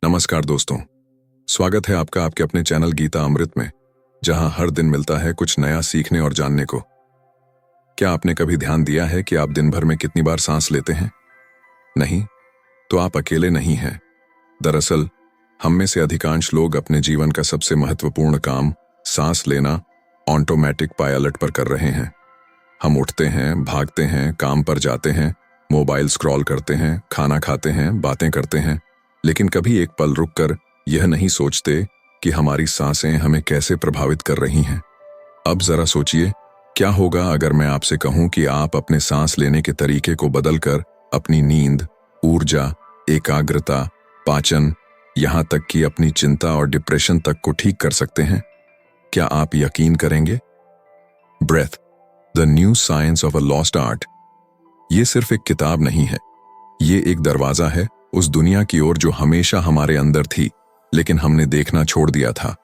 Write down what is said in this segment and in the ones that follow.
नमस्कार दोस्तों, स्वागत है आपका आपके अपने चैनल गीता अमृत में, जहां हर दिन मिलता है कुछ नया सीखने और जानने को। क्या आपने कभी ध्यान दिया है कि आप दिन भर में कितनी बार सांस लेते हैं? नहीं, तो आप अकेले नहीं हैं। दरअसल हम में से अधिकांश लोग अपने जीवन का सबसे महत्वपूर्ण काम सांस लेना ऑटोमेटिक पायलट पर कर रहे हैं। हम उठते हैं, भागते हैं, काम पर जाते हैं, मोबाइल स्क्रॉल करते हैं, खाना खाते हैं, बातें करते हैं, लेकिन कभी एक पल रुककर यह नहीं सोचते कि हमारी सांसें हमें कैसे प्रभावित कर रही हैं। अब जरा सोचिए, क्या होगा अगर मैं आपसे कहूं कि आप अपने सांस लेने के तरीके को बदलकर अपनी नींद, ऊर्जा, एकाग्रता, पाचन, यहां तक कि अपनी चिंता और डिप्रेशन तक को ठीक कर सकते हैं? क्या आप यकीन करेंगे? Breath, the new science of a lost art. ये सिर्फ एक किताब नहीं है, ये एक दरवाजा है उस दुनिया की ओर जो हमेशा हमारे अंदर थी, लेकिन हमने देखना छोड़ दिया था।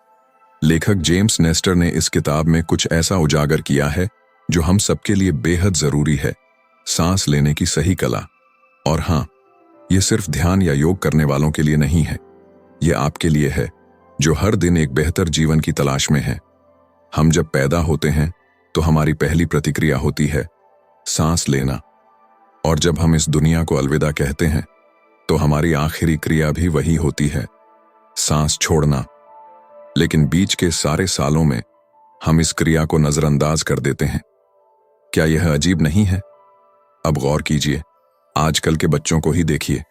लेखक जेम्स नेस्टर ने इस किताब में कुछ ऐसा उजागर किया है जो हम सबके लिए बेहद जरूरी है, सांस लेने की सही कला। और हाँ, ये सिर्फ ध्यान या योग करने वालों के लिए नहीं है, ये आपके लिए है जो हर दिन एक बेहतर जीवन की तलाश में है। हम जब पैदा होते हैं तो हमारी पहली प्रतिक्रिया होती है सांस लेना, और जब हम इस दुनिया को अलविदा कहते हैं तो हमारी आखिरी क्रिया भी वही होती है, सांस छोड़ना। लेकिन बीच के सारे सालों में हम इस क्रिया को नजरअंदाज कर देते हैं। क्या यह अजीब नहीं है? अब गौर कीजिए, आजकल के बच्चों को ही देखिए।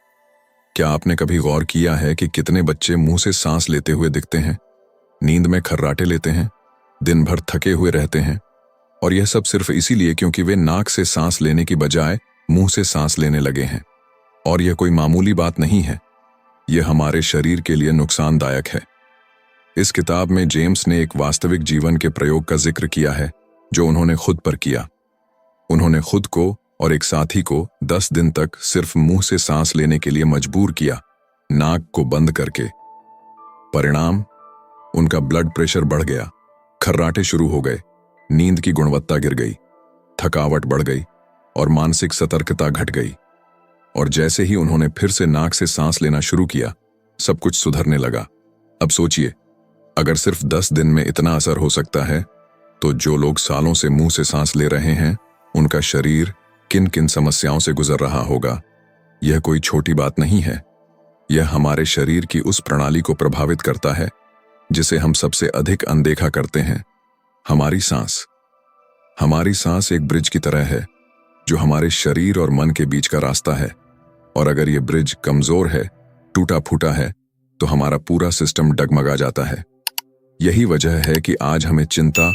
क्या आपने कभी गौर किया है कि कितने बच्चे मुंह से सांस लेते हुए दिखते हैं, नींद में खर्राटे लेते हैं, दिन भर थके हुए रहते हैं? और यह सब सिर्फ इसीलिए क्योंकि वे नाक से सांस लेने की बजाय मुंह से सांस लेने लगे हैं। और यह कोई मामूली बात नहीं है, यह हमारे शरीर के लिए नुकसानदायक है। इस किताब में जेम्स ने एक वास्तविक जीवन के प्रयोग का जिक्र किया है जो उन्होंने खुद पर किया। उन्होंने खुद को और एक साथी को 10 दिन तक सिर्फ मुंह से सांस लेने के लिए मजबूर किया, नाक को बंद करके। परिणाम, उनका ब्लड प्रेशर बढ़ गया, खर्राटे शुरू हो गए, नींद की गुणवत्ता गिर गई, थकावट बढ़ गई और मानसिक सतर्कता घट गई। और जैसे ही उन्होंने फिर से नाक से सांस लेना शुरू किया, सब कुछ सुधरने लगा। अब सोचिए, अगर सिर्फ 10 दिन में इतना असर हो सकता है, तो जो लोग सालों से मुंह से सांस ले रहे हैं, उनका शरीर किन किन समस्याओं से गुजर रहा होगा। यह कोई छोटी बात नहीं है, यह हमारे शरीर की उस प्रणाली को प्रभावित करता है जिसे हम सबसे अधिक अनदेखा करते हैं, हमारी सांस। हमारी सांस एक ब्रिज की तरह है जो हमारे शरीर और मन के बीच का रास्ता है, और अगर ये ब्रिज कमजोर है, टूटा फूटा है, तो हमारा पूरा सिस्टम डगमगा जाता है। यही वजह है कि आज हमें चिंता,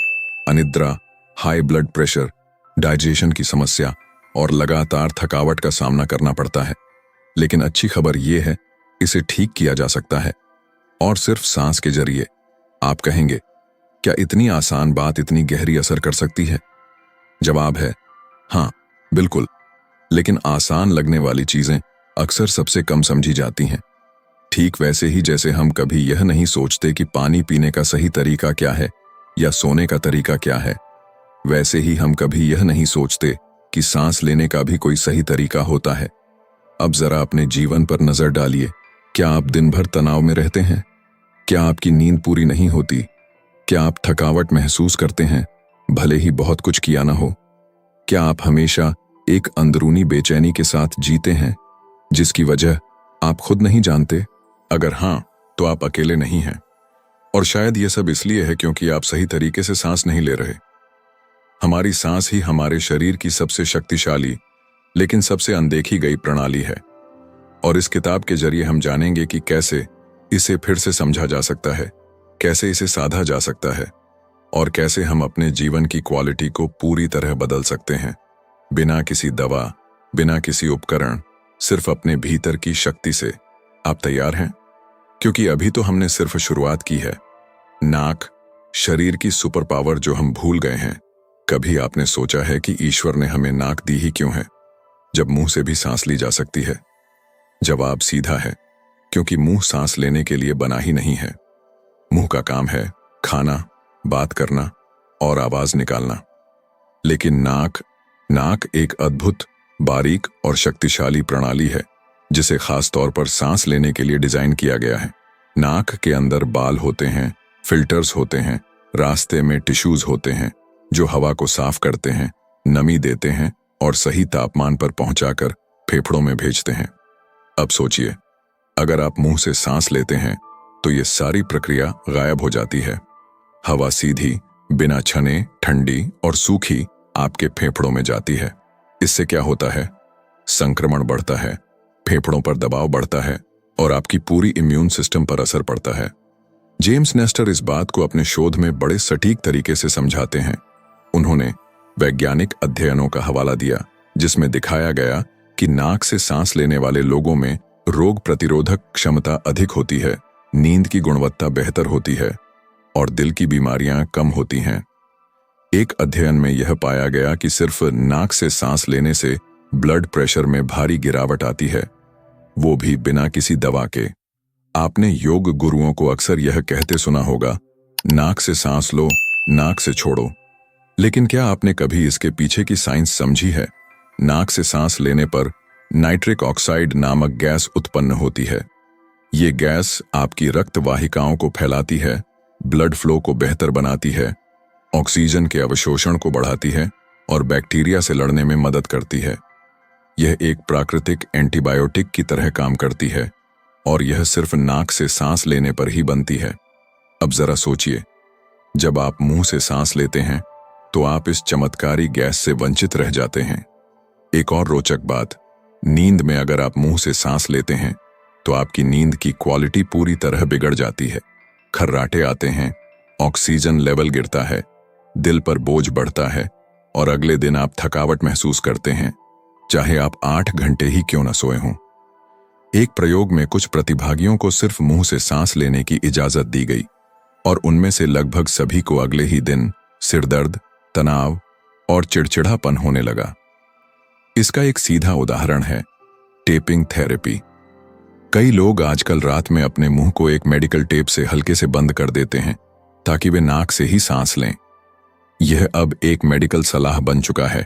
अनिद्रा, हाई ब्लड प्रेशर, डाइजेशन की समस्या और लगातार थकावट का सामना करना पड़ता है। लेकिन अच्छी खबर यह है, इसे ठीक किया जा सकता है, और सिर्फ सांस के जरिए। आप कहेंगे, क्या इतनी आसान बात इतनी गहरी असर कर सकती है? जवाब है हाँ, बिल्कुल। लेकिन आसान लगने वाली चीजें अक्सर सबसे कम समझी जाती हैं। ठीक वैसे ही जैसे हम कभी यह नहीं सोचते कि पानी पीने का सही तरीका क्या है या सोने का तरीका क्या है, वैसे ही हम कभी यह नहीं सोचते कि सांस लेने का भी कोई सही तरीका होता है। अब जरा अपने जीवन पर नजर डालिए। क्या आप दिन भर तनाव में रहते हैं? क्या आपकी नींद पूरी नहीं होती? क्या आप थकावट महसूस करते हैं, भले ही बहुत कुछ किया ना हो? क्या आप हमेशा एक अंदरूनी बेचैनी के साथ जीते हैं जिसकी वजह आप खुद नहीं जानते? अगर हाँ, तो आप अकेले नहीं हैं। और शायद यह सब इसलिए है क्योंकि आप सही तरीके से सांस नहीं ले रहे। हमारी सांस ही हमारे शरीर की सबसे शक्तिशाली लेकिन सबसे अनदेखी गई प्रणाली है। और इस किताब के जरिए हम जानेंगे कि कैसे इसे फिर से समझा जा सकता है, कैसे इसे साधा जा सकता है, और कैसे हम अपने जीवन की क्वालिटी को पूरी तरह बदल सकते हैं, बिना किसी दवा, बिना किसी उपकरण, सिर्फ अपने भीतर की शक्ति से। आप तैयार हैं? क्योंकि अभी तो हमने सिर्फ शुरुआत की है। नाक, शरीर की सुपर पावर जो हम भूल गए हैं। कभी आपने सोचा है कि ईश्वर ने हमें नाक दी ही क्यों है, जब मुंह से भी सांस ली जा सकती है? जवाब सीधा है, क्योंकि मुंह सांस लेने के लिए बना ही नहीं है। मुंह का काम है खाना, बात करना और आवाज निकालना। लेकिन नाक एक अद्भुत, बारीक और शक्तिशाली प्रणाली है जिसे खास तौर पर सांस लेने के लिए डिजाइन किया गया है। नाक के अंदर बाल होते हैं, फिल्टर्स होते हैं, रास्ते में टिश्यूज होते हैं जो हवा को साफ करते हैं, नमी देते हैं और सही तापमान पर पहुंचाकर फेफड़ों में भेजते हैं। अब सोचिए, अगर आप मुंह से सांस लेते हैं तो ये सारी प्रक्रिया गायब हो जाती है। हवा सीधी, बिना छने, ठंडी और सूखी आपके फेफड़ों में जाती है। इससे क्या होता है? संक्रमण बढ़ता है, फेफड़ों पर दबाव बढ़ता है और आपकी पूरी इम्यून सिस्टम पर असर पड़ता है। जेम्स नेस्टर इस बात को अपने शोध में बड़े सटीक तरीके से समझाते हैं। उन्होंने वैज्ञानिक अध्ययनों का हवाला दिया जिसमें दिखाया गया कि नाक से सांस लेने वाले लोगों में रोग प्रतिरोधक क्षमता अधिक होती है, नींद की गुणवत्ता बेहतर होती है और दिल की बीमारियां कम होती हैं। एक अध्ययन में यह पाया गया कि सिर्फ नाक से सांस लेने से ब्लड प्रेशर में भारी गिरावट आती है, वो भी बिना किसी दवा के। आपने योग गुरुओं को अक्सर यह कहते सुना होगा, नाक से सांस लो, नाक से छोड़ो। लेकिन क्या आपने कभी इसके पीछे की साइंस समझी है? नाक से सांस लेने पर नाइट्रिक ऑक्साइड नामक गैस उत्पन्न होती है। ये गैस आपकी रक्त वाहिकाओं को फैलाती है, ब्लड फ्लो को बेहतर बनाती है, ऑक्सीजन के अवशोषण को बढ़ाती है और बैक्टीरिया से लड़ने में मदद करती है। यह एक प्राकृतिक एंटीबायोटिक की तरह काम करती है और यह सिर्फ नाक से सांस लेने पर ही बनती है। अब जरा सोचिए, जब आप मुंह से सांस लेते हैं तो आप इस चमत्कारी गैस से वंचित रह जाते हैं। एक और रोचक बात, नींद में अगर आप मुंह से सांस लेते हैं तो आपकी नींद की क्वालिटी पूरी तरह बिगड़ जाती है। खर्राटे आते हैं, ऑक्सीजन लेवल गिरता है, दिल पर बोझ बढ़ता है और अगले दिन आप थकावट महसूस करते हैं, चाहे आप 8 घंटे ही क्यों न सोए हों। एक प्रयोग में कुछ प्रतिभागियों को सिर्फ मुंह से सांस लेने की इजाजत दी गई और उनमें से लगभग सभी को अगले ही दिन सिरदर्द, तनाव और चिड़चिड़ापन होने लगा। इसका एक सीधा उदाहरण है टेपिंग थेरेपी। कई लोग आजकल रात में अपने मुंह को एक मेडिकल टेप से हल्के से बंद कर देते हैं ताकि वे नाक से ही सांस लें। यह अब एक मेडिकल सलाह बन चुका है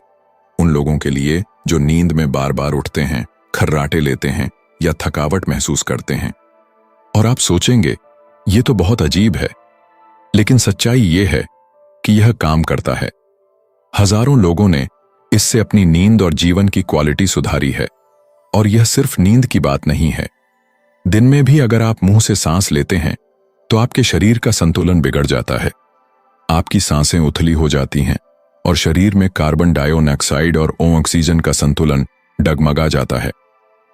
उन लोगों के लिए जो नींद में बार बार उठते हैं, खर्राटे लेते हैं या थकावट महसूस करते हैं। और आप सोचेंगे, ये तो बहुत अजीब है, लेकिन सच्चाई ये है कि यह काम करता है। हजारों लोगों ने इससे अपनी नींद और जीवन की क्वालिटी सुधारी है। और यह सिर्फ नींद की बात नहीं है। दिन में भी अगर आप मुंह से सांस लेते हैं तो आपके शरीर का संतुलन बिगड़ जाता है। आपकी सांसें उथली हो जाती हैं और शरीर में कार्बन डाइऑक्साइड और ऑक्सीजन का संतुलन डगमगा जाता है।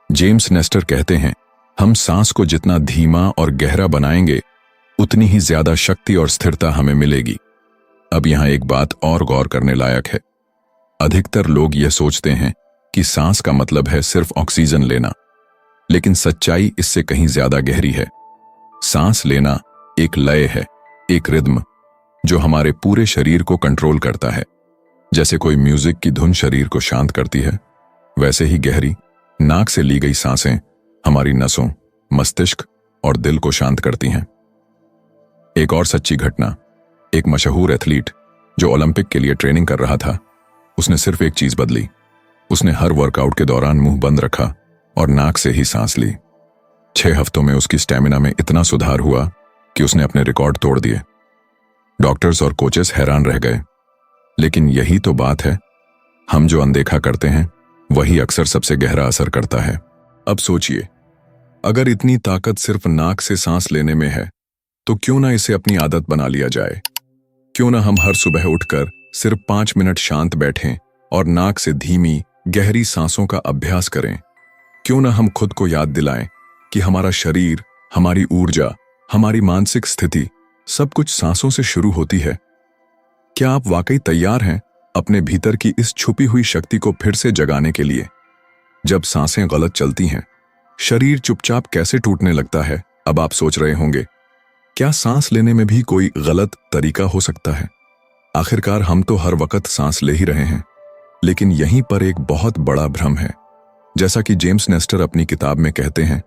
जेम्स नेस्टर कहते हैं, हम सांस को जितना धीमा और गहरा बनाएंगे उतनी ही ज्यादा शक्ति और स्थिरता हमें मिलेगी। अब यहां एक बात और गौर करने लायक है। अधिकतर लोग यह सोचते हैं कि सांस का मतलब है सिर्फ ऑक्सीजन लेना, लेकिन सच्चाई इससे कहीं ज्यादा गहरी है। सांस लेना एक लय है, एक रिद्म जो हमारे पूरे शरीर को कंट्रोल करता है। जैसे कोई म्यूजिक की धुन शरीर को शांत करती है, वैसे ही गहरी नाक से ली गई सांसें हमारी नसों, मस्तिष्क और दिल को शांत करती हैं। एक और सच्ची घटना, एक मशहूर एथलीट जो ओलंपिक के लिए ट्रेनिंग कर रहा था, उसने सिर्फ एक चीज बदली। उसने हर वर्कआउट के दौरान मुंह बंद रखा और नाक से ही सांस ली। 6 हफ्तों में उसकी स्टैमिना में इतना सुधार हुआ कि उसने अपने रिकॉर्ड तोड़ दिए। डॉक्टर्स और कोचेस हैरान रह गए। लेकिन यही तो बात है, हम जो अनदेखा करते हैं वही अक्सर सबसे गहरा असर करता है। अब सोचिए, अगर इतनी ताकत सिर्फ नाक से सांस लेने में है तो क्यों ना इसे अपनी आदत बना लिया जाए। क्यों ना हम हर सुबह उठकर सिर्फ 5 मिनट शांत बैठें और नाक से धीमी गहरी सांसों का अभ्यास करें। क्यों ना हम खुद को याद दिलाएं कि हमारा शरीर, हमारी ऊर्जा, हमारी मानसिक स्थिति सब कुछ सांसों से शुरू होती है। क्या आप वाकई तैयार हैं अपने भीतर की इस छुपी हुई शक्ति को फिर से जगाने के लिए? जब सांसें गलत चलती हैं, शरीर चुपचाप कैसे टूटने लगता है। अब आप सोच रहे होंगे, क्या सांस लेने में भी कोई गलत तरीका हो सकता है? आखिरकार हम तो हर वक्त सांस ले ही रहे हैं। लेकिन यहीं पर एक बहुत बड़ा भ्रम है। जैसा कि जेम्स नेस्टर अपनी किताब में कहते हैं,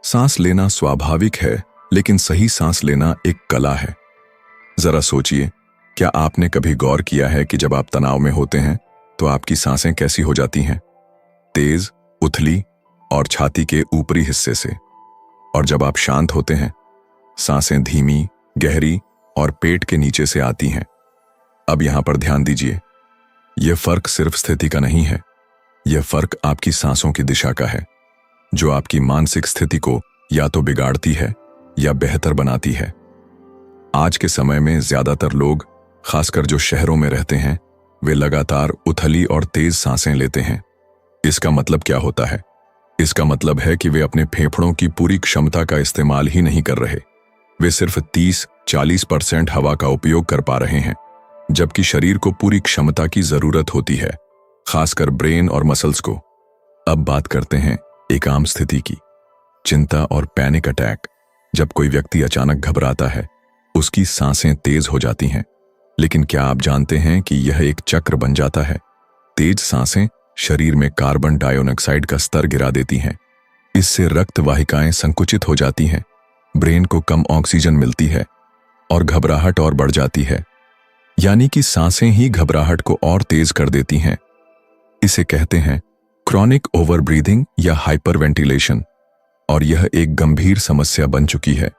सांस लेना स्वाभाविक है, लेकिन सही सांस लेना एक कला है। जरा सोचिए, क्या आपने कभी गौर किया है कि जब आप तनाव में होते हैं तो आपकी सांसें कैसी हो जाती हैं? तेज, उथली और छाती के ऊपरी हिस्से से। और जब आप शांत होते हैं, सांसें धीमी, गहरी और पेट के नीचे से आती हैं। अब यहां पर ध्यान दीजिए, यह फर्क सिर्फ स्थिति का नहीं है, यह फर्क आपकी सांसों की दिशा का है, जो आपकी मानसिक स्थिति को या तो बिगाड़ती है या बेहतर बनाती है। आज के समय में ज्यादातर लोग, खासकर जो शहरों में रहते हैं, वे लगातार उथली और तेज सांसें लेते हैं। इसका मतलब क्या होता है? इसका मतलब है कि वे अपने फेफड़ों की पूरी क्षमता का इस्तेमाल ही नहीं कर रहे। वे सिर्फ 30-40% हवा का उपयोग कर पा रहे हैं, जबकि शरीर को पूरी क्षमता की जरूरत होती है, खासकर ब्रेन और मसल्स को। अब बात करते हैं एक आम स्थिति की, चिंता और पैनिक अटैक। जब कोई व्यक्ति अचानक घबराता है, उसकी सांसें तेज हो जाती हैं। लेकिन क्या आप जानते हैं कि यह एक चक्र बन जाता है? तेज सांसें शरीर में कार्बन डाइऑक्साइड का स्तर गिरा देती हैं। इससे रक्त वाहिकाएं संकुचित हो जाती हैं, ब्रेन को कम ऑक्सीजन मिलती है और घबराहट और बढ़ जाती है। यानी कि सांसें ही घबराहट को और तेज कर देती हैं। इसे कहते हैं क्रॉनिक ओवर ब्रीदिंग या हाइपरवेंटिलेशन, और यह एक गंभीर समस्या बन चुकी है।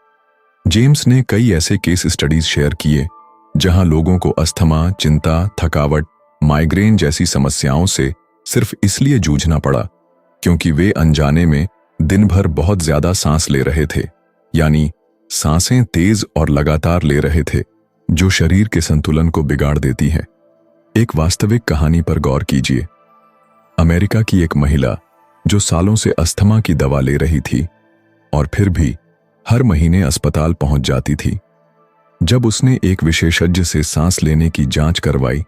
जेम्स ने कई ऐसे केस स्टडीज शेयर किए जहां लोगों को अस्थमा, चिंता, थकावट, माइग्रेन जैसी समस्याओं से सिर्फ इसलिए जूझना पड़ा क्योंकि वे अनजाने में दिन भर बहुत ज्यादा सांस ले रहे थे, यानी सांसें तेज और लगातार ले रहे थे, जो शरीर के संतुलन को बिगाड़ देती हैं। एक वास्तविक कहानी पर गौर कीजिए। अमेरिका की एक महिला जो सालों से अस्थमा की दवा ले रही थी और फिर भी हर महीने अस्पताल पहुंच जाती थी। जब उसने एक विशेषज्ञ से सांस लेने की जांच करवाई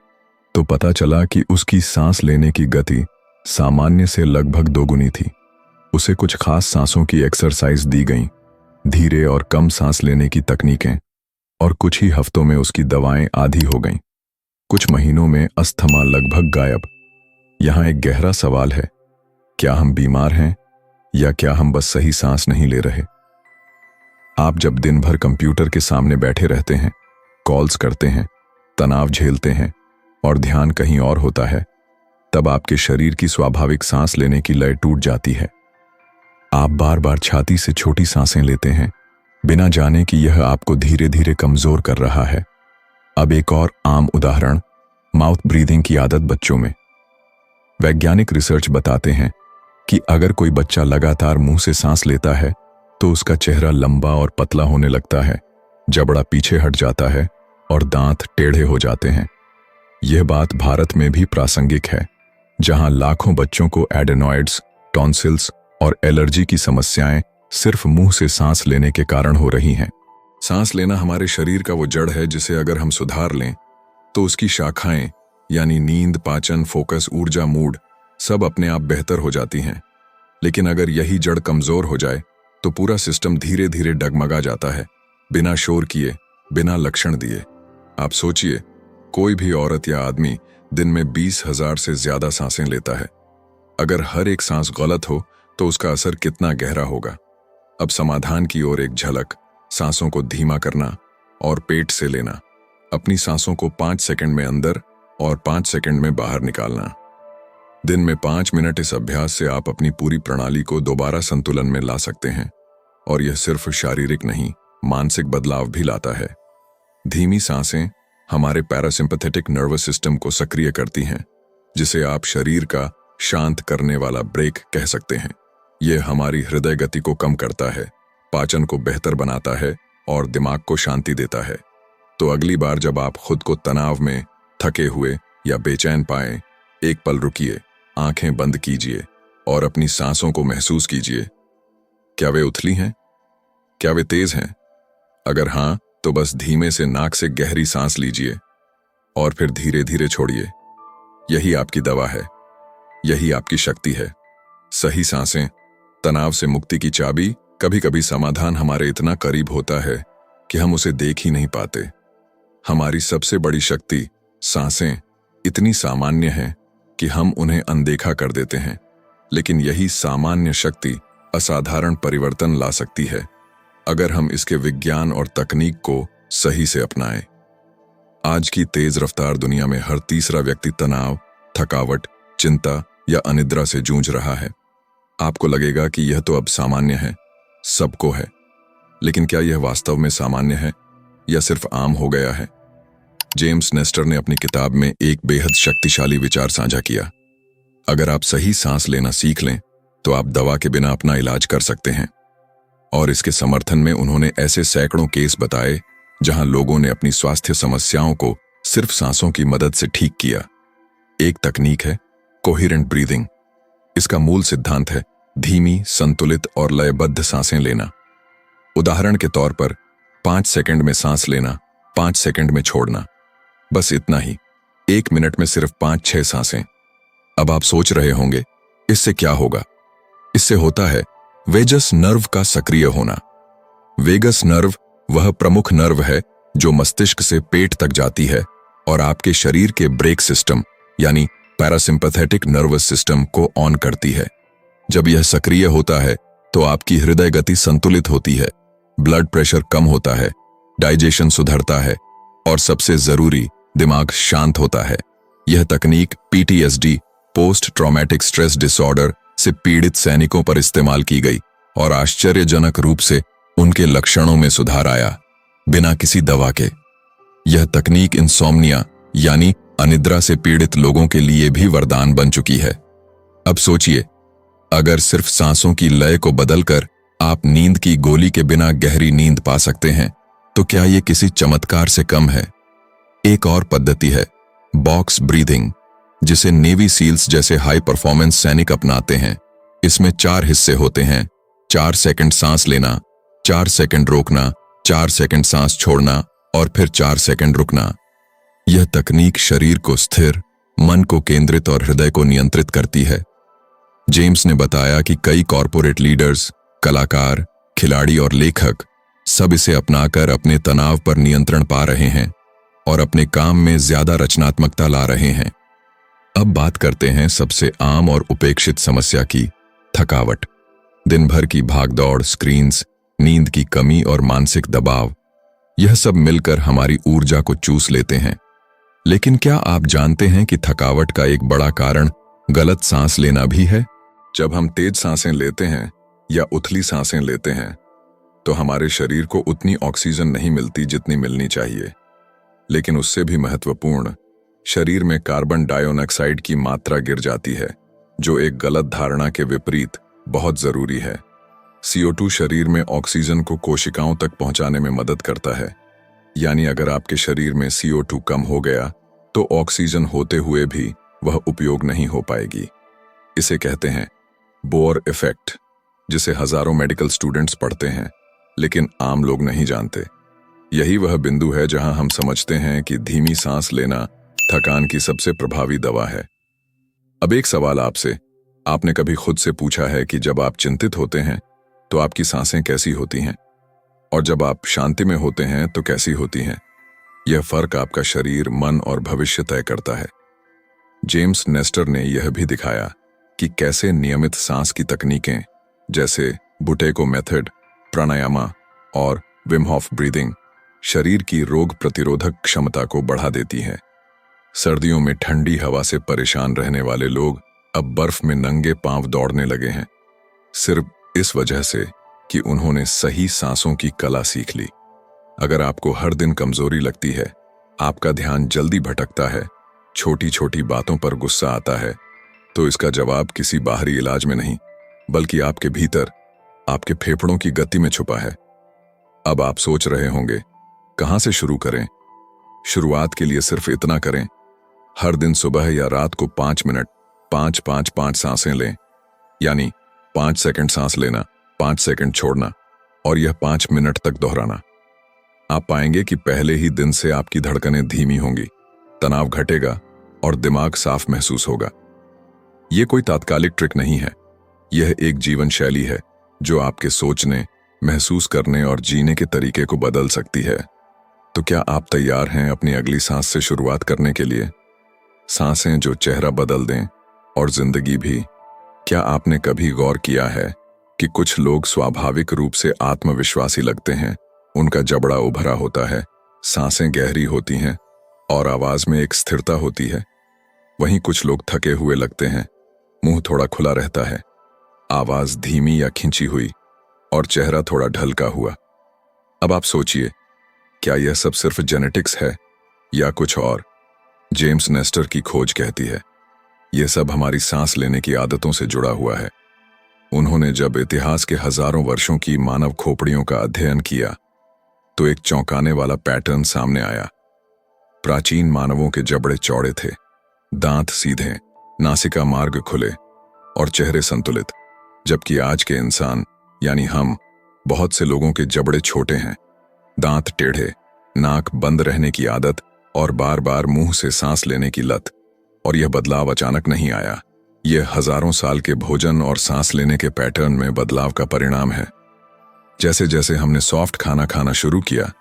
तो पता चला कि उसकी सांस लेने की गति सामान्य से लगभग दोगुनी थी। उसे कुछ खास सांसों की एक्सरसाइज दी गई, धीरे और कम सांस लेने की तकनीकें, और कुछ ही हफ्तों में उसकी दवाएं आधी हो गईं। कुछ महीनों में अस्थमा लगभग गायब। यहां एक गहरा सवाल है, क्या हम बीमार हैं या क्या हम बस सही सांस नहीं ले रहे? आप जब दिन भर कंप्यूटर के सामने बैठे रहते हैं, कॉल्स करते हैं, तनाव झेलते हैं और ध्यान कहीं और होता है, तब आपके शरीर की स्वाभाविक सांस लेने की लय टूट जाती है। आप बार बार छाती से छोटी सांसें लेते हैं, बिना जाने कि यह आपको धीरे धीरे कमजोर कर रहा है। अब एक और आम उदाहरण, माउथ ब्रीदिंग की आदत बच्चों में। वैज्ञानिक रिसर्च बताते हैं कि अगर कोई बच्चा लगातार मुंह से सांस लेता है तो उसका चेहरा लंबा और पतला होने लगता है, जबड़ा पीछे हट जाता है और दांत टेढ़े हो जाते हैं। यह बात भारत में भी प्रासंगिक है, जहां लाखों बच्चों को एडेनॉइड्स, टॉन्सिल्स और एलर्जी की समस्याएं सिर्फ मुंह से सांस लेने के कारण हो रही हैं। सांस लेना हमारे शरीर का वो जड़ है जिसे अगर हम सुधार लें तो उसकी शाखाएं यानी नींद, पाचन, फोकस, ऊर्जा, मूड सब अपने आप बेहतर हो जाती हैं। लेकिन अगर यही जड़ कमजोर हो जाए तो पूरा सिस्टम धीरे धीरे डगमगा जाता है, बिना शोर किए, बिना लक्षण दिए। आप सोचिए, कोई भी औरत या आदमी दिन में 20,000 से ज्यादा सांसें लेता है। अगर हर एक सांस गलत हो तो उसका असर कितना गहरा होगा। अब समाधान की ओर एक झलक, सांसों को धीमा करना और पेट से लेना। अपनी सांसों को 5 सेकंड में अंदर और 5 सेकंड में बाहर निकालना। दिन में 5 मिनट इस अभ्यास से आप अपनी पूरी प्रणाली को दोबारा संतुलन में ला सकते हैं, और यह सिर्फ शारीरिक नहीं, मानसिक बदलाव भी लाता है। धीमी सांसें हमारे पैरासिम्पैथेटिक नर्वस सिस्टम को सक्रिय करती हैं, जिसे आप शरीर का शांत करने वाला ब्रेक कह सकते हैं। यह हमारी हृदय गति को कम करता है, पाचन को बेहतर बनाता है और दिमाग को शांति देता है। तो अगली बार जब आप खुद को तनाव में, थके हुए या बेचैन पाएं, एक पल रुकिए, आंखें बंद कीजिए और अपनी सांसों को महसूस कीजिए। क्या वे उथली हैं? क्या वे तेज हैं? अगर हां, तो बस धीमे से नाक से गहरी सांस लीजिए और फिर धीरे धीरे छोड़िए। यही आपकी दवा है, यही आपकी शक्ति है। सही सांसें, तनाव से मुक्ति की चाबी। कभी कभी समाधान हमारे इतना करीब होता है कि हम उसे देख ही नहीं पाते। हमारी सबसे बड़ी शक्ति सांसें इतनी सामान्य हैं कि हम उन्हें अनदेखा कर देते हैं, लेकिन यही सामान्य शक्ति असाधारण परिवर्तन ला सकती है अगर हम इसके विज्ञान और तकनीक को सही से अपनाएं। आज की तेज रफ्तार दुनिया में हर तीसरा व्यक्ति तनाव, थकावट, चिंता या अनिद्रा से जूझ रहा है। आपको लगेगा कि यह तो अब सामान्य है, सबको है। लेकिन क्या यह वास्तव में सामान्य है या सिर्फ आम हो गया है? जेम्स नेस्टर ने अपनी किताब में एक बेहद शक्तिशाली विचार साझा किया। अगर आप सही सांस लेना सीख लें तो आप दवा के बिना अपना इलाज कर सकते हैं। और इसके समर्थन में उन्होंने ऐसे सैकड़ों केस बताए जहां लोगों ने अपनी स्वास्थ्य समस्याओं को सिर्फ सांसों की मदद से ठीक किया। एक तकनीक है कोहेरेंट ब्रीदिंग। इसका मूल सिद्धांत है धीमी, संतुलित और लयबद्ध सांसें लेना। उदाहरण के तौर पर 5 सेकंड में सांस लेना, 5 सेकंड में छोड़ना, बस इतना ही। 1 मिनट में सिर्फ 5-6 सांसें। अब आप सोच रहे होंगे इससे क्या होगा? इससे होता है वेगस नर्व का सक्रिय होना। वेगस नर्व वह प्रमुख नर्व है जो मस्तिष्क से पेट तक जाती है और आपके शरीर के ब्रेक सिस्टम यानी पैरासिम्पैथेटिक नर्वस सिस्टम को ऑन करती है। जब यह सक्रिय होता है तो आपकी हृदय गति संतुलित होती है, ब्लड प्रेशर कम होता है, डाइजेशन सुधरता है और सबसे जरूरी दिमाग शांत होता है। यह तकनीक PTSD post traumatic stress disorder से पीड़ित सैनिकों पर इस्तेमाल की गई और आश्चर्यजनक रूप से उनके लक्षणों में सुधार आया, बिना किसी दवा के। यह तकनीक इंसोम्निया यानी अनिद्रा से पीड़ित लोगों के लिए भी वरदान बन चुकी है। अब सोचिए, अगर सिर्फ सांसों की लय को बदलकर आप नींद की गोली के बिना गहरी नींद पा सकते हैं, तो क्या यह किसी चमत्कार से कम है? एक और पद्धति है बॉक्स ब्रीदिंग, जिसे नेवी सील्स जैसे हाई परफॉर्मेंस सैनिक अपनाते हैं। इसमें 4 हिस्से होते हैं: 4 सेकंड सांस लेना, 4 सेकंड रोकना, 4 सेकंड सांस छोड़ना और फिर 4 सेकंड रुकना। यह तकनीक शरीर को स्थिर, मन को केंद्रित और हृदय को नियंत्रित करती है। जेम्स ने बताया कि कई कॉरपोरेट लीडर्स, कलाकार, खिलाड़ी और लेखक सब इसे अपनाकर अपने तनाव पर नियंत्रण पा रहे हैं और अपने काम में ज्यादा रचनात्मकता ला रहे हैं। अब बात करते हैं सबसे आम और उपेक्षित समस्या की, थकावट। दिन भर की भागदौड़, स्क्रीन्स, नींद की कमी और मानसिक दबाव, यह सब मिलकर हमारी ऊर्जा को चूस लेते हैं। लेकिन क्या आप जानते हैं कि थकावट का एक बड़ा कारण गलत सांस लेना भी है? जब हम तेज सांसें लेते हैं या उथली सांसें लेते हैं तो हमारे शरीर को उतनी ऑक्सीजन नहीं मिलती जितनी मिलनी चाहिए। लेकिन उससे भी महत्वपूर्ण, शरीर में कार्बन डाइऑक्साइड की मात्रा गिर जाती है, जो एक गलत धारणा के विपरीत बहुत जरूरी है। CO2 शरीर में ऑक्सीजन को कोशिकाओं तक पहुंचाने में मदद करता है। यानी अगर आपके शरीर में CO2 कम हो गया तो ऑक्सीजन होते हुए भी वह उपयोग नहीं हो पाएगी। इसे कहते हैं बोर इफेक्ट, जिसे हजारों मेडिकल स्टूडेंट्स पढ़ते हैं लेकिन आम लोग नहीं जानते। यही वह बिंदु है जहां हम समझते हैं कि धीमी सांस लेना थकान की सबसे प्रभावी दवा है। अब एक सवाल आपसे, आपने कभी खुद से पूछा है कि जब आप चिंतित होते हैं तो आपकी सांसें कैसी होती हैं और जब आप शांति में होते हैं तो कैसी होती हैं? यह फर्क आपका शरीर, मन और भविष्य तय करता है। जेम्स नेस्टर ने यह भी दिखाया कि कैसे नियमित सांस की तकनीकें जैसे बुटेको मेथड, प्राणायामा और विम होफ ब्रीदिंग शरीर की रोग प्रतिरोधक क्षमता को बढ़ा देती हैं। सर्दियों में ठंडी हवा से परेशान रहने वाले लोग अब बर्फ में नंगे पांव दौड़ने लगे हैं, सिर्फ इस वजह से कि उन्होंने सही सांसों की कला सीख ली। अगर आपको हर दिन कमजोरी लगती है, आपका ध्यान जल्दी भटकता है, छोटी छोटी बातों पर गुस्सा आता है, तो इसका जवाब किसी बाहरी इलाज में नहीं बल्कि आपके भीतर, आपके फेफड़ों की गति में छुपा है। अब आप सोच रहे होंगे कहां से शुरू करें? शुरुआत के लिए सिर्फ इतना करें, हर दिन सुबह या रात को 5 मिनट 5-5-5 सांसें लें। यानी 5 सेकंड सांस लेना, 5 सेकंड छोड़ना और यह 5 मिनट तक दोहराना। आप पाएंगे कि पहले ही दिन से आपकी धड़कनें धीमी होंगी, तनाव घटेगा और दिमाग साफ महसूस होगा। यह कोई तात्कालिक ट्रिक नहीं है, यह एक जीवन शैली है जो आपके सोचने, महसूस करने और जीने के तरीके को बदल सकती है। तो क्या आप तैयार हैं अपनी अगली सांस से शुरुआत करने के लिए? सांसें जो चेहरा बदल दें और जिंदगी भी। क्या आपने कभी गौर किया है कि कुछ लोग स्वाभाविक रूप से आत्मविश्वासी लगते हैं, उनका जबड़ा उभरा होता है, सांसें गहरी होती हैं और आवाज में एक स्थिरता होती है। वहीं कुछ लोग थके हुए लगते हैं, मुंह थोड़ा खुला रहता है आवाज धीमी या खिंची हुई और चेहरा थोड़ा ढलका हुआ। अब आप सोचिए, क्या यह सब सिर्फ जेनेटिक्स है या कुछ और? जेम्स नेस्टर की खोज कहती है यह सब हमारी सांस लेने की आदतों से जुड़ा हुआ है। उन्होंने जब इतिहास के हजारों वर्षों की मानव खोपड़ियों का अध्ययन किया तो एक चौंकाने वाला पैटर्न सामने आया। प्राचीन मानवों के जबड़े चौड़े थे, दांत सीधे, नासिका मार्ग खुले और चेहरे संतुलित, जबकि आज के इंसान यानी हम, बहुत से लोगों के जबड़े छोटे हैं, दांत टेढ़े, नाक बंद रहने की आदत और बार बार मुंह से सांस लेने की लत। और यह बदलाव अचानक नहीं आया, यह हजारों साल के भोजन और सांस लेने के पैटर्न में बदलाव का परिणाम है। जैसे जैसे हमने सॉफ्ट खाना खाना शुरू किया,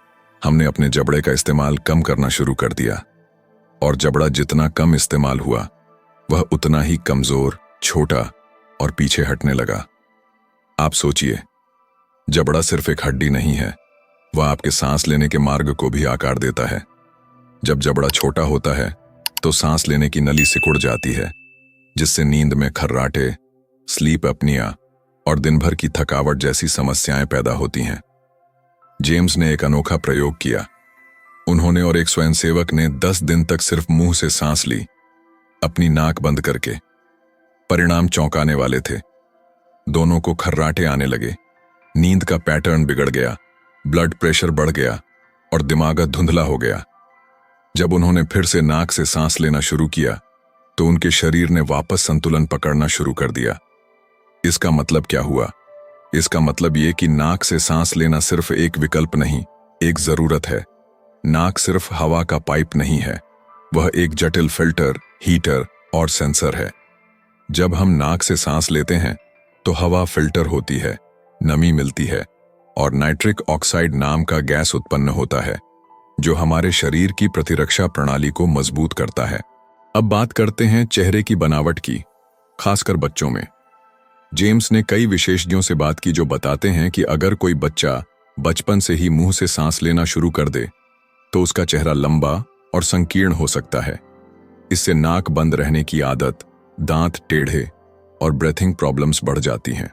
हमने अपने जबड़े का इस्तेमाल कम करना शुरू कर दिया, और जबड़ा जितना कम इस्तेमाल हुआ वह उतना ही कमजोर, छोटा और पीछे हटने लगा। आप सोचिए, जबड़ा सिर्फ एक हड्डी नहीं है, वह आपके सांस लेने के मार्ग को भी आकार देता है। जब जबड़ा छोटा होता है तो सांस लेने की नली सिकुड़ जाती है, जिससे नींद में खर्राटे, स्लीप अपनिया और दिन भर की थकावट जैसी समस्याएं पैदा होती हैं। जेम्स ने एक अनोखा प्रयोग किया। उन्होंने और एक स्वयंसेवक ने 10 दिन तक सिर्फ मुंह से सांस ली, अपनी नाक बंद करके। परिणाम चौंकाने वाले थे। दोनों को खर्राटे आने लगे, नींद का पैटर्न बिगड़ गया, ब्लड प्रेशर बढ़ गया और दिमाग धुंधला हो गया। जब उन्होंने फिर से नाक से सांस लेना शुरू किया तो उनके शरीर ने वापस संतुलन पकड़ना शुरू कर दिया। इसका मतलब क्या हुआ? इसका मतलब ये कि नाक से सांस लेना सिर्फ एक विकल्प नहीं, एक जरूरत है। नाक सिर्फ हवा का पाइप नहीं है, वह एक जटिल फिल्टर, हीटर और सेंसर है। जब हम नाक से सांस लेते हैं तो हवा फिल्टर होती है, नमी मिलती है और नाइट्रिक ऑक्साइड नाम का गैस उत्पन्न होता है, जो हमारे शरीर की प्रतिरक्षा प्रणाली को मजबूत करता है। अब बात करते हैं चेहरे की बनावट की, खासकर बच्चों में। जेम्स ने कई विशेषज्ञों से बात की जो बताते हैं कि अगर कोई बच्चा बचपन से ही मुंह से सांस लेना शुरू कर दे तो उसका चेहरा लंबा और संकीर्ण हो सकता है। इससे नाक बंद रहने की आदत, दांत टेढ़े और ब्रेथिंग प्रॉब्लम्स बढ़ जाती हैं।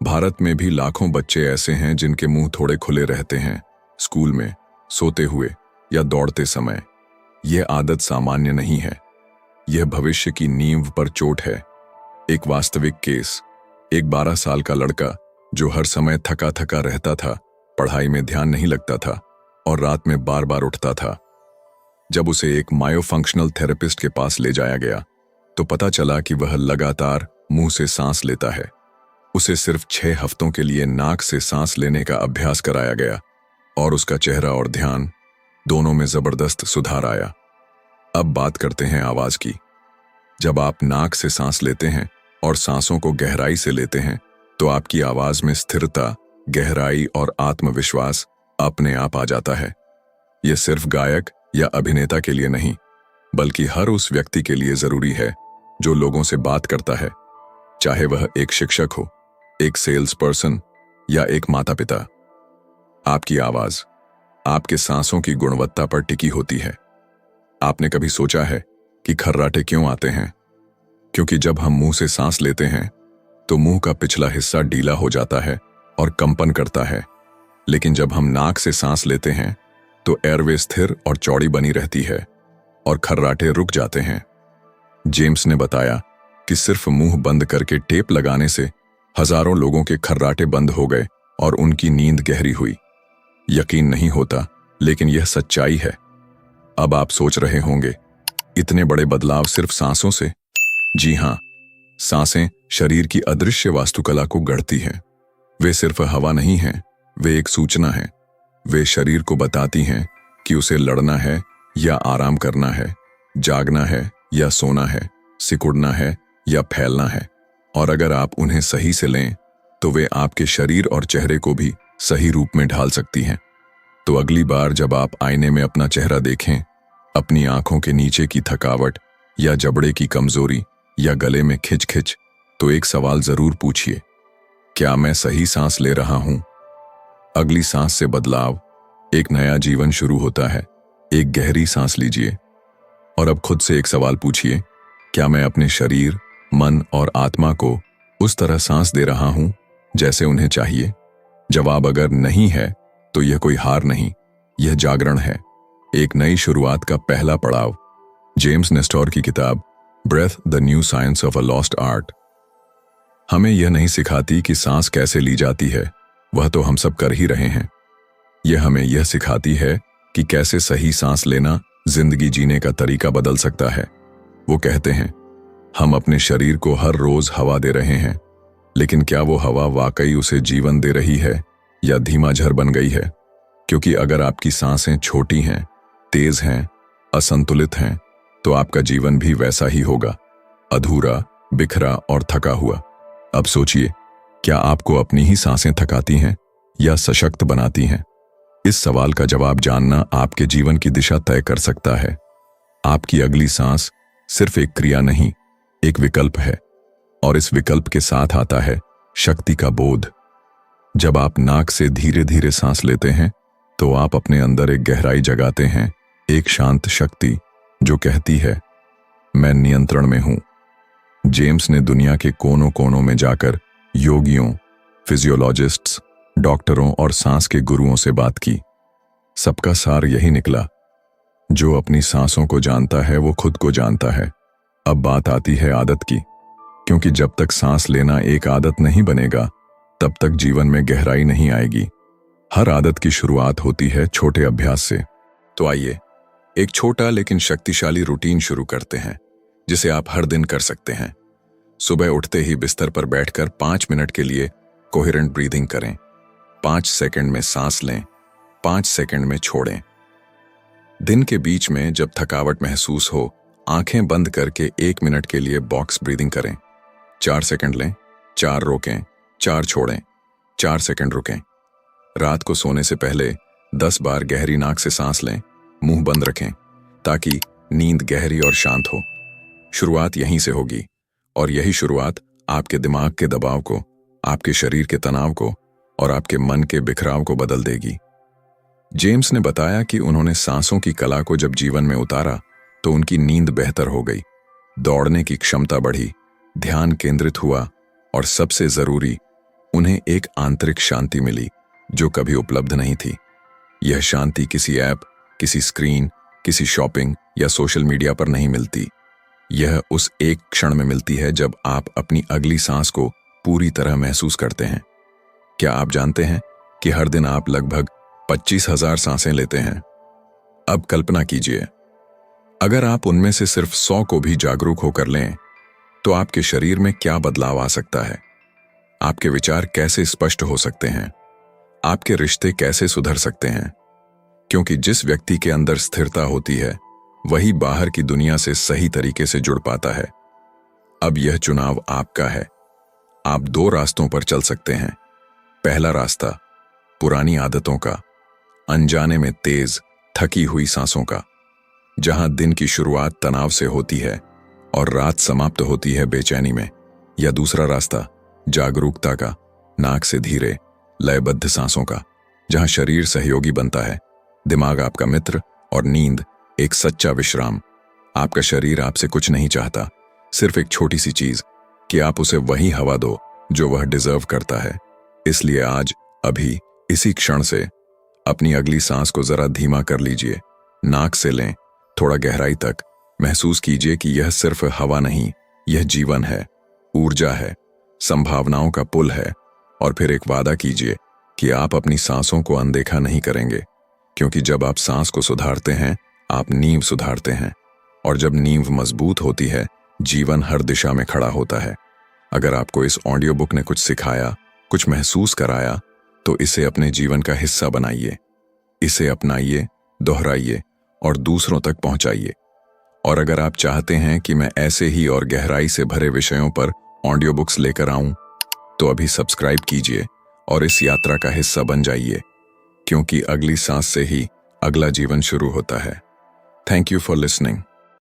भारत में भी लाखों बच्चे ऐसे हैं जिनके मुंह थोड़े खुले रहते हैं, स्कूल में, सोते हुए या दौड़ते समय। यह आदत सामान्य नहीं है, यह भविष्य की नींव पर चोट है। एक वास्तविक केस, एक 12 साल का लड़का जो हर समय थका थका रहता था, पढ़ाई में ध्यान नहीं लगता था और रात में बार बार उठता था। जब उसे एक मायोफंक्शनल थेरेपिस्ट के पास ले जाया गया तो पता चला कि वह लगातार मुंह से सांस लेता है। उसे सिर्फ 6 हफ्तों के लिए नाक से सांस लेने का अभ्यास कराया गया और उसका चेहरा और ध्यान दोनों में जबरदस्त सुधार आया। अब बात करते हैं आवाज की। जब आप नाक से सांस लेते हैं और सांसों को गहराई से लेते हैं तो आपकी आवाज में स्थिरता, गहराई और आत्मविश्वास अपने आप आ जाता है। यह सिर्फ गायक या अभिनेता के लिए नहीं, बल्कि हर उस व्यक्ति के लिए जरूरी है जो लोगों से बात करता है, चाहे वह एक शिक्षक हो, एक सेल्स पर्सन या एक माता पिता। आपकी आवाज आपके सांसों की गुणवत्ता पर टिकी होती है। आपने कभी सोचा है कि खर्राटे क्यों आते हैं? क्योंकि जब हम मुंह से सांस लेते हैं तो मुंह का पिछला हिस्सा ढीला हो जाता है और कंपन करता है, लेकिन जब हम नाक से सांस लेते हैं तो एयरवे स्थिर और चौड़ी बनी रहती है और खर्राटे रुक जाते हैं। जेम्स ने बताया कि सिर्फ मुंह बंद करके टेप लगाने से हजारों लोगों के खर्राटे बंद हो गए और उनकी नींद गहरी हुई। यकीन नहीं होता, लेकिन यह सच्चाई है। अब आप सोच रहे होंगे, इतने बड़े बदलाव सिर्फ सांसों से? जी हां, सांसें शरीर की अदृश्य वास्तुकला को गढ़ती हैं। वे सिर्फ हवा नहीं हैं, वे एक सूचना है। वे शरीर को बताती हैं कि उसे लड़ना है या आराम करना है, जागना है या सोना है, सिकुड़ना है या फैलना है। और अगर आप उन्हें सही से लें तो वे आपके शरीर और चेहरे को भी सही रूप में ढाल सकती हैं। तो अगली बार जब आप आईने में अपना चेहरा देखें, अपनी आंखों के नीचे की थकावट या जबड़े की कमजोरी या गले में खिंच, तो एक सवाल जरूर पूछिए, क्या मैं सही सांस ले रहा हूं? अगली सांस से बदलाव, एक नया जीवन शुरू होता है। एक गहरी सांस लीजिए और अब खुद से एक सवाल पूछिए, क्या मैं अपने शरीर, मन और आत्मा को उस तरह सांस दे रहा हूं जैसे उन्हें चाहिए? जवाब अगर नहीं है तो यह कोई हार नहीं, यह जागरण है, एक नई शुरुआत का पहला पड़ाव। जेम्स नेस्टोर की किताब breath the new science of a lost art हमें यह नहीं सिखाती कि सांस कैसे ली जाती है, वह तो हम सब कर ही रहे हैं। यह हमें यह सिखाती है कि कैसे सही सांस लेना जिंदगी जीने का तरीका बदल सकता है। वो कहते हैं, हम अपने शरीर को हर रोज हवा दे रहे हैं, लेकिन क्या वो हवा वाकई उसे जीवन दे रही है या धीमा झर बन गई है? क्योंकि अगर आपकी सांसें छोटी हैं, तेज हैं, असंतुलित हैं, तो आपका जीवन भी वैसा ही होगा, अधूरा, बिखरा और थका हुआ। अब सोचिए, क्या आपको अपनी ही सांसें थकाती हैं या सशक्त बनाती हैं? इस सवाल का जवाब जानना आपके जीवन की दिशा तय कर सकता है। आपकी अगली सांस सिर्फ एक क्रिया नहीं, एक विकल्प है, और इस विकल्प के साथ आता है शक्ति का बोध। जब आप नाक से धीरे धीरे सांस लेते हैं तो आप अपने अंदर एक गहराई जगाते हैं, एक शांत शक्ति जो कहती है, मैं नियंत्रण में हूं। जेम्स ने दुनिया के कोनों कोनों में जाकर योगियों, फिजियोलॉजिस्ट्स, डॉक्टरों और सांस के गुरुओं से बात की। सबका सार यही निकला, जो अपनी सांसों को जानता है वो खुद को जानता है। अब बात आती है आदत की, क्योंकि जब तक सांस लेना एक आदत नहीं बनेगा तब तक जीवन में गहराई नहीं आएगी। हर आदत की शुरुआत होती है छोटे अभ्यास से। तो आइए एक छोटा लेकिन शक्तिशाली रूटीन शुरू करते हैं, जिसे आप हर दिन कर सकते हैं। सुबह उठते ही बिस्तर पर बैठकर 5 मिनट के लिए कोहेरेंट ब्रीदिंग करें। 5 सेकंड में सांस लें, 5 सेकंड में छोड़ें। दिन के बीच में जब थकावट महसूस हो, आंखें बंद करके 1 मिनट के लिए बॉक्स ब्रीदिंग करें। 4 सेकंड लें, 4 रोकें, 4 छोड़ें, 4 सेकंड रुकें। रात को सोने से पहले 10 बार गहरी नाक से सांस लें, मुंह बंद रखें, ताकि नींद गहरी और शांत हो। शुरुआत यहीं से होगी, और यही शुरुआत आपके दिमाग के दबाव को, आपके शरीर के तनाव को और आपके मन के बिखराव को बदल देगी। जेम्स ने बताया कि उन्होंने सांसों की कला को जब जीवन में उतारा तो उनकी नींद बेहतर हो गई, दौड़ने की क्षमता बढ़ी, ध्यान केंद्रित हुआ, और सबसे जरूरी, उन्हें एक आंतरिक शांति मिली जो कभी उपलब्ध नहीं थी। यह शांति किसी ऐप, किसी स्क्रीन, किसी शॉपिंग या सोशल मीडिया पर नहीं मिलती। यह उस एक क्षण में मिलती है जब आप अपनी अगली सांस को पूरी तरह महसूस करते हैं। क्या आप जानते हैं कि हर दिन आप लगभग 25,000 सांसें लेते हैं? अब कल्पना कीजिए, अगर आप उनमें से सिर्फ 100 को भी जागरूक होकर लें तो आपके शरीर में क्या बदलाव आ सकता है? आपके विचार कैसे स्पष्ट हो सकते हैं? आपके रिश्ते कैसे सुधर सकते हैं? क्योंकि जिस व्यक्ति के अंदर स्थिरता होती है वही बाहर की दुनिया से सही तरीके से जुड़ पाता है। अब यह चुनाव आपका है। आप 2 रास्तों पर चल सकते हैं। पहला रास्ता पुरानी आदतों का, अनजाने में तेज थकी हुई सांसों का, जहां दिन की शुरुआत तनाव से होती है और रात समाप्त होती है बेचैनी में। या दूसरा रास्ता जागरूकता का, नाक से धीरे लयबद्ध सांसों का, जहां शरीर सहयोगी बनता है, दिमाग आपका मित्र और नींद एक सच्चा विश्राम। आपका शरीर आपसे कुछ नहीं चाहता, सिर्फ एक छोटी सी चीज, कि आप उसे वही हवा दो जो वह डिजर्व करता है। इसलिए आज, अभी, इसी क्षण से अपनी अगली सांस को जरा धीमा कर लीजिए। नाक से लें, थोड़ा गहराई तक। महसूस कीजिए कि यह सिर्फ हवा नहीं, यह जीवन है, ऊर्जा है, संभावनाओं का पुल है। और फिर एक वादा कीजिए कि आप अपनी सांसों को अनदेखा नहीं करेंगे, क्योंकि जब आप सांस को सुधारते हैं आप नींव सुधारते हैं, और जब नींव मजबूत होती है जीवन हर दिशा में खड़ा होता है। अगर आपको इस ऑडियो बुक ने कुछ सिखाया, कुछ महसूस कराया, तो इसे अपने जीवन का हिस्सा बनाइए, इसे अपनाइए, दोहराइए और दूसरों तक पहुंचाइए। और अगर आप चाहते हैं कि मैं ऐसे ही और गहराई से भरे विषयों पर ऑडियो बुक्स लेकर आऊं, तो अभी सब्सक्राइब कीजिए और इस यात्रा का हिस्सा बन जाइए, क्योंकि अगली सांस से ही अगला जीवन शुरू होता है। Thank you for listening.